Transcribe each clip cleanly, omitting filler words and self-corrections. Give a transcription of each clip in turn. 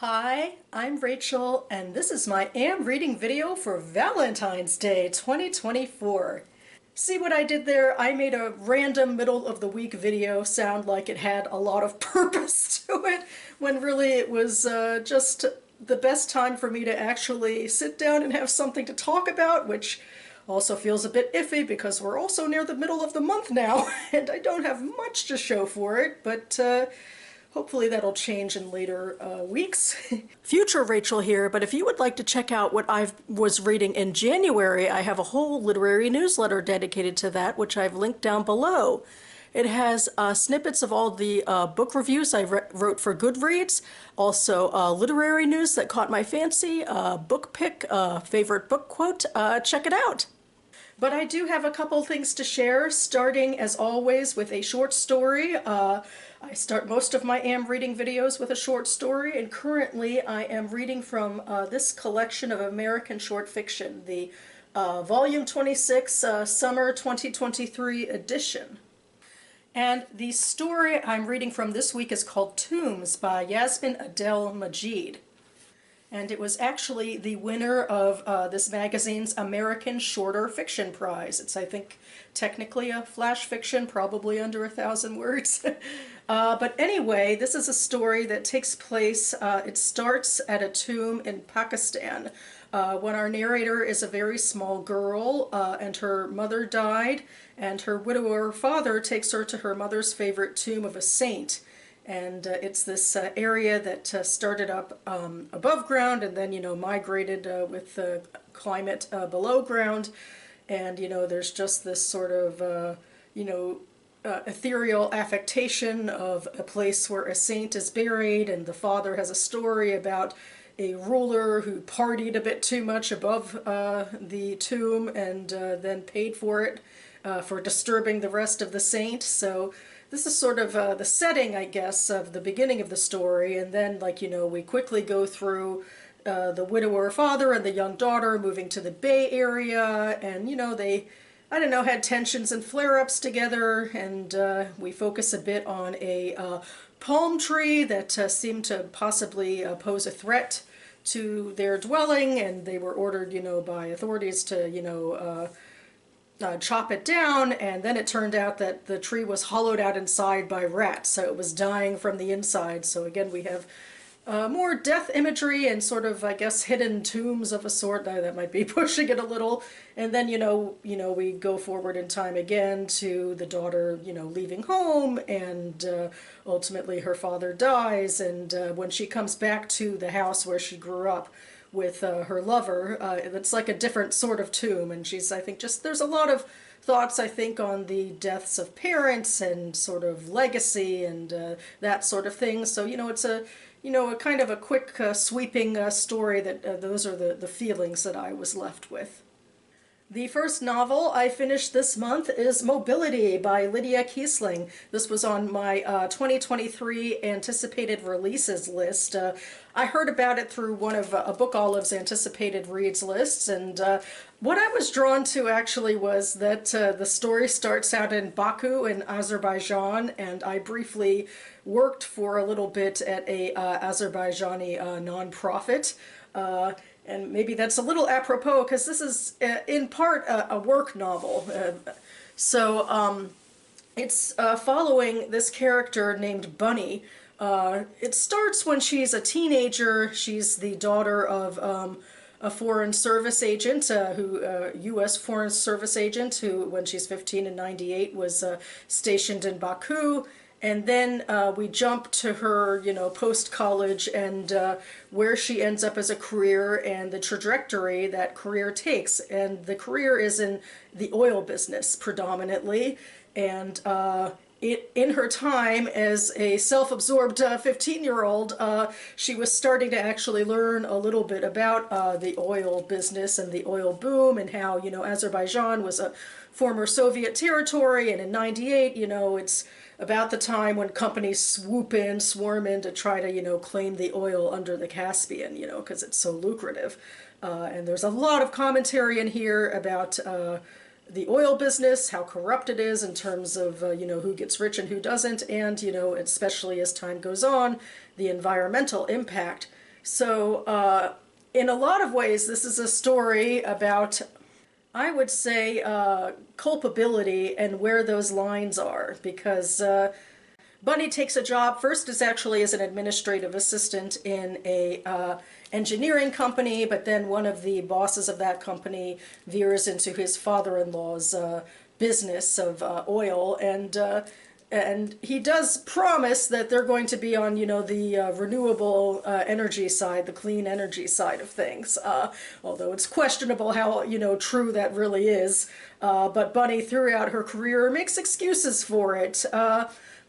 Hi, I'm Rachel, and this is my Am Reading video for Valentine's Day 2024. See what I did there? I made a random middle of the week video sound like it had a lot of purpose to it, when really it was just the best time for me to actually sit down and have something to talk about, which also feels a bit iffy because we're also near the middle of the month now, and I don't have much to show for it, but hopefully that'll change in later weeks. Future Rachel here, but if you would like to check out what I was reading in January, I have a whole literary newsletter dedicated to that, which I've linked down below. It has snippets of all the book reviews I wrote for Goodreads, also literary news that caught my fancy, book pick, favorite book quote. Check it out. But I do have a couple things to share, starting as always with a short story. I start most of my Am Reading videos with a short story, and currently I am reading from this collection of American short fiction, the Volume 26 Summer 2023 edition. And the story I'm reading from this week is called Tombs by Yasmine, Adele, Majeed. And it was actually the winner of this magazine's American Shorter Fiction Prize. It's, I think, technically a flash fiction, probably under 1,000 words. But anyway, this is a story that takes place, it starts at a tomb in Pakistan when our narrator is a very small girl and her mother died, and her widower father takes her to her mother's favorite tomb of a saint. And it's this area that started up above ground and then, migrated with the climate below ground. And, there's just this sort of, ethereal affectation of a place where a saint is buried, and the father has a story about a ruler who partied a bit too much above the tomb and then paid for it for disturbing the rest of the saint. So this is sort of the setting, I guess, of the beginning of the story, and then, we quickly go through the widower father and the young daughter moving to the Bay Area, and, they, I don't know, had tensions and flare-ups together, and we focus a bit on a palm tree that seemed to possibly pose a threat to their dwelling, and they were ordered, by authorities to, chop it down, and then it turned out that the tree was hollowed out inside by rats, so it was dying from the inside. So again, we have more death imagery and sort of, I guess, hidden tombs of a sort. That might be pushing it a little. And then, we go forward in time again to the daughter, leaving home, and ultimately her father dies, and when she comes back to the house where she grew up with her lover, it's like a different sort of tomb, and she's, I think, there's a lot of thoughts, I think, on the deaths of parents and sort of legacy and that sort of thing. So, it's a kind of a quick sweeping story that those are the feelings that I was left with. The first novel I finished this month is Mobility by Lydia Kiesling. This was on my 2023 anticipated releases list. I heard about it through one of a Book Olive's anticipated reads lists, and what I was drawn to actually was that the story starts out in Baku in Azerbaijan, and I briefly worked for a little bit at a Azerbaijani nonprofit. And maybe that's a little apropos because this is in part a work novel. It's following this character named Bunny. It starts when she's a teenager. She's the daughter of a foreign service agent, U.S. foreign service agent, who, when she's 15 in '98, was stationed in Baku. And then we jump to her, post-college, and where she ends up as a career and the trajectory that career takes. And the career is in the oil business predominantly. And in her time as a self-absorbed 15-year-old, she was starting to actually learn a little bit about the oil business and the oil boom, and how, Azerbaijan was a former Soviet territory, and in '98, it's about the time when companies swarm in to try to, claim the oil under the Caspian, because it's so lucrative. And there's a lot of commentary in here about the oil business, how corrupt it is in terms of, who gets rich and who doesn't, and, especially as time goes on, the environmental impact. So, in a lot of ways, this is a story about, I would say, culpability and where those lines are, because Bunny takes a job first as actually as an administrative assistant in a engineering company, but then one of the bosses of that company veers into his father-in-law's business of oil, and he does promise that they're going to be on, the renewable energy side, the clean energy side of things. Although it's questionable how, true that really is. But Bunny, throughout her career, makes excuses for it.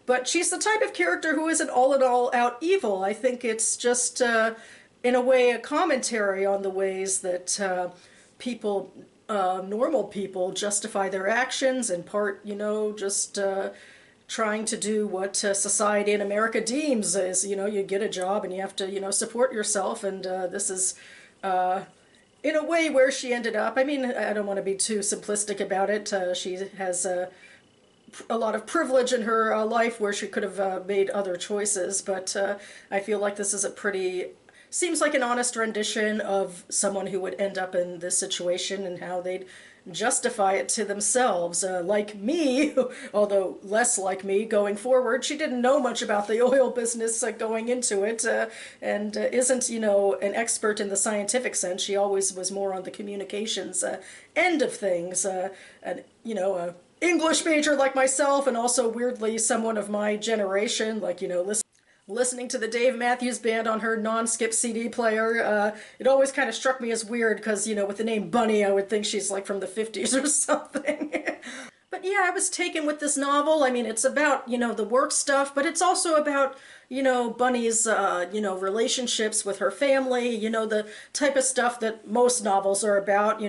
But she's the type of character who isn't all in all out evil. I think it's just, in a way, a commentary on the ways that people, normal people, justify their actions, in part, just trying to do what society in America deems as, you get a job and you have to, support yourself. And this is, in a way, where she ended up. I mean, I don't want to be too simplistic about it. She has a lot of privilege in her life where she could have made other choices, but I feel like this is seems like an honest rendition of someone who would end up in this situation and how they'd justify it to themselves. Like me, although less like me going forward, she didn't know much about the oil business going into it, and isn't, an expert in the scientific sense. She always was more on the communications end of things, and, English major like myself, and also weirdly someone of my generation, like, listening to the Dave Matthews Band on her non-skip CD player. It always kind of struck me as weird because, with the name Bunny, I would think she's like from the 50s or something. But yeah, I was taken with this novel. I mean, it's about, the work stuff, but it's also about, Bunny's, relationships with her family, the type of stuff that most novels are about,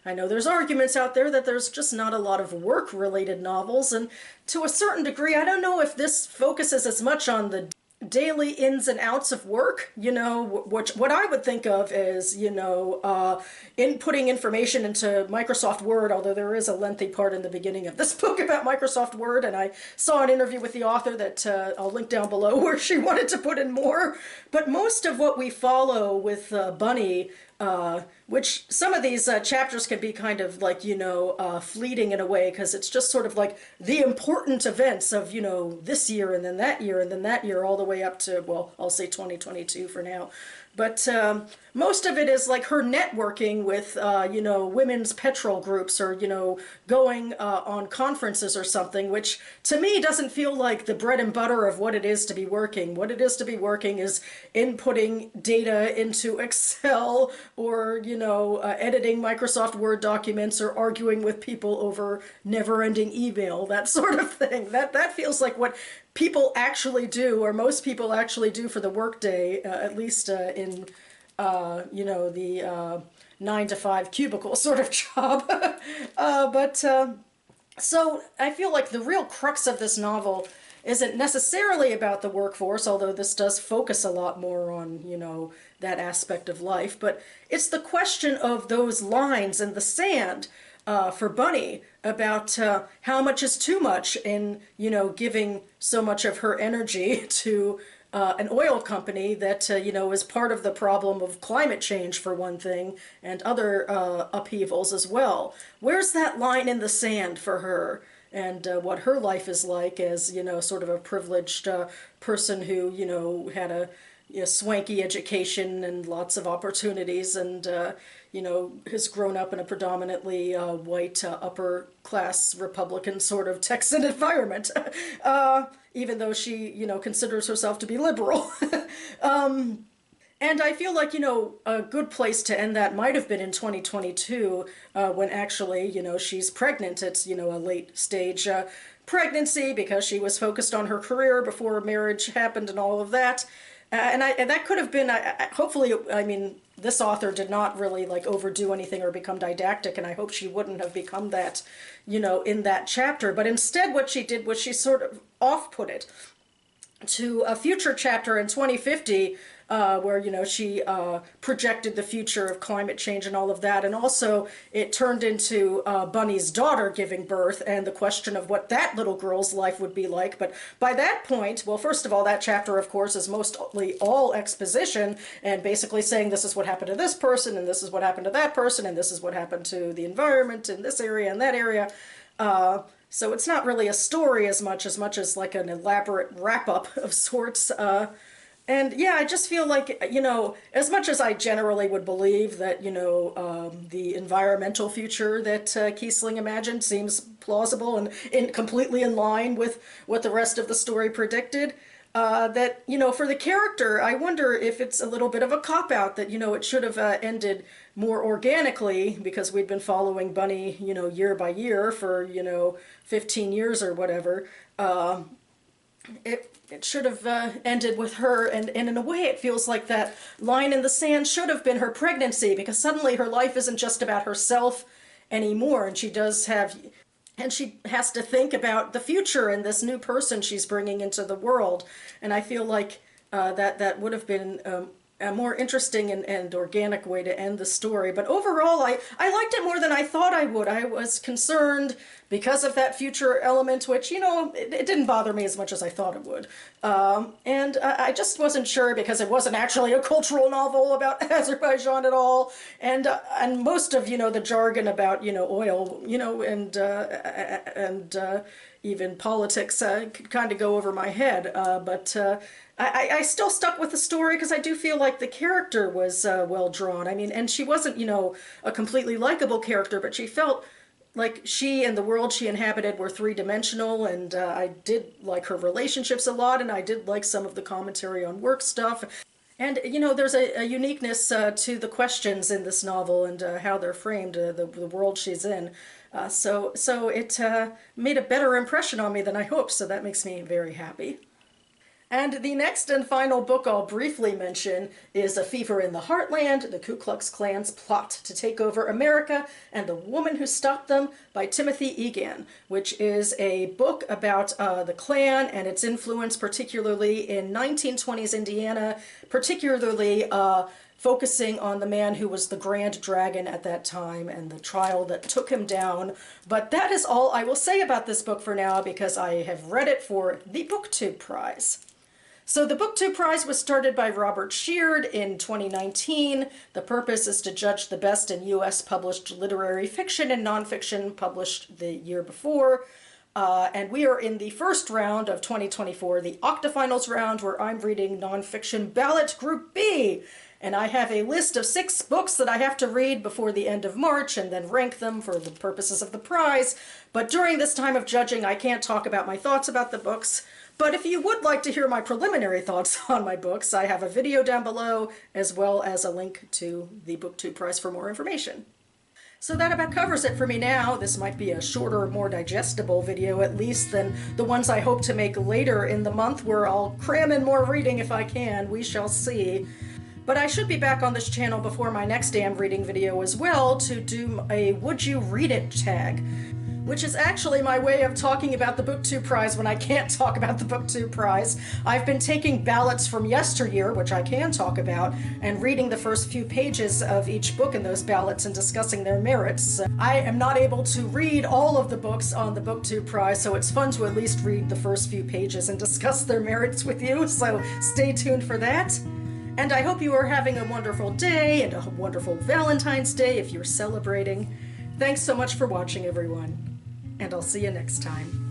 I know there's arguments out there that there's just not a lot of work-related novels, and to a certain degree, I don't know if this focuses as much on the daily ins and outs of work, what I would think of as, inputting information into Microsoft Word, although there is a lengthy part in the beginning of this book about Microsoft Word, and I saw an interview with the author that I'll link down below where she wanted to put in more. But most of what we follow with Bunny, which some of these chapters can be kind of like, fleeting in a way, because it's just sort of like the important events of, this year and then that year and then that year all the way up to, well, I'll say 2022 for now. But most of it is like her networking with, women's petrol groups, or, going on conferences or something, which to me doesn't feel like the bread and butter of what it is to be working. What it is to be working is inputting data into Excel, or, editing Microsoft Word documents, or arguing with people over never-ending email, that sort of thing. That feels like what people actually do, or most people actually do for the workday, at least in, the 9-to-5 cubicle sort of job. So I feel like the real crux of this novel isn't necessarily about the workforce, although this does focus a lot more on, that aspect of life, but it's the question of those lines in the sand for Bunny about how much is too much in, giving so much of her energy to an oil company that, is part of the problem of climate change, for one thing, and other upheavals as well. Where's that line in the sand for her? And what her life is like as, sort of a privileged person who, had a swanky education and lots of opportunities, and, has grown up in a predominantly white, upper-class Republican sort of Texan environment, even though she, considers herself to be liberal. And I feel like, a good place to end that might have been in 2022, when actually, she's pregnant. It's, a late stage pregnancy because she was focused on her career before marriage happened and all of that. And that could have been, hopefully, I mean, this author did not really like overdo anything or become didactic, and I hope she wouldn't have become that, in that chapter. But instead what she did was she sort of off-put it. to a future chapter in 2050 where, you know, she projected the future of climate change and all of that. And also it turned into Bunny's daughter giving birth and the question of what that little girl's life would be like. But by that point, well, first of all, that chapter, of course, is mostly all exposition and basically saying this is what happened to this person and this is what happened to that person and this is what happened to the environment in this area and that area. So it's not really a story as much as like an elaborate wrap-up of sorts. And yeah, I just feel like, you know, as much as I generally would believe that, you know, the environmental future that Kiesling imagined seems plausible and completely in line with what the rest of the story predicted, that, you know, for the character, I wonder if it's a little bit of a cop-out that, you know, it should have ended more organically because we'd been following Bunny, you know, year by year for, you know, 15 years or whatever. It should have ended with her, and in a way it feels like that line in the sand should have been her pregnancy, because suddenly her life isn't just about herself anymore, and she has to think about the future and this new person she's bringing into the world. And I feel like that would have been a more interesting and organic way to end the story. But overall, I liked it more than I thought I would. I was concerned because of that future element, which, you know, it didn't bother me as much as I thought it would. And I just wasn't sure because it wasn't actually a cultural novel about Azerbaijan at all. And most of, you know, the jargon about, you know, oil, you know, and even politics could kind of go over my head. But I still stuck with the story because I do feel like the character was well drawn. I mean, and she wasn't, you know, a completely likable character, but she felt like she and the world she inhabited were three-dimensional, and I did like her relationships a lot, and I did like some of the commentary on work stuff. And, you know, there's a uniqueness to the questions in this novel and how they're framed, the world she's in. So it made a better impression on me than I hoped, so that makes me very happy. And the next and final book I'll briefly mention is A Fever in the Heartland, the Ku Klux Klan's Plot to Take Over America and the Woman Who Stopped Them by Timothy Egan, which is a book about the Klan and its influence, particularly in 1920s Indiana, particularly focusing on the man who was the Grand Dragon at that time and the trial that took him down. But that is all I will say about this book for now, because I have read it for the BookTube Prize. So the BookTube Prize was started by Robert Sheard in 2019. The purpose is to judge the best in U.S. published literary fiction and nonfiction published the year before. And we are in the first round of 2024, the octafinals round, where I'm reading nonfiction ballot Group B. And I have a list of 6 books that I have to read before the end of March and then rank them for the purposes of the prize. But during this time of judging, I can't talk about my thoughts about the books. But if you would like to hear my preliminary thoughts on my books, I have a video down below, as well as a link to the BookTube Prize for more information. So that about covers it for me now. This might be a shorter, more digestible video, at least, than the ones I hope to make later in the month, where I'll cram in more reading if I can. We shall see. But I should be back on this channel before my next damn reading video as well to do a Would You Read It tag, which is actually my way of talking about the BookTube Prize when I can't talk about the BookTube Prize. I've been taking ballots from yesteryear, which I can talk about, and reading the first few pages of each book in those ballots and discussing their merits. I am not able to read all of the books on the BookTube Prize, so it's fun to at least read the first few pages and discuss their merits with you, so stay tuned for that. And I hope you are having a wonderful day and a wonderful Valentine's Day if you're celebrating. Thanks so much for watching, everyone, and I'll see you next time.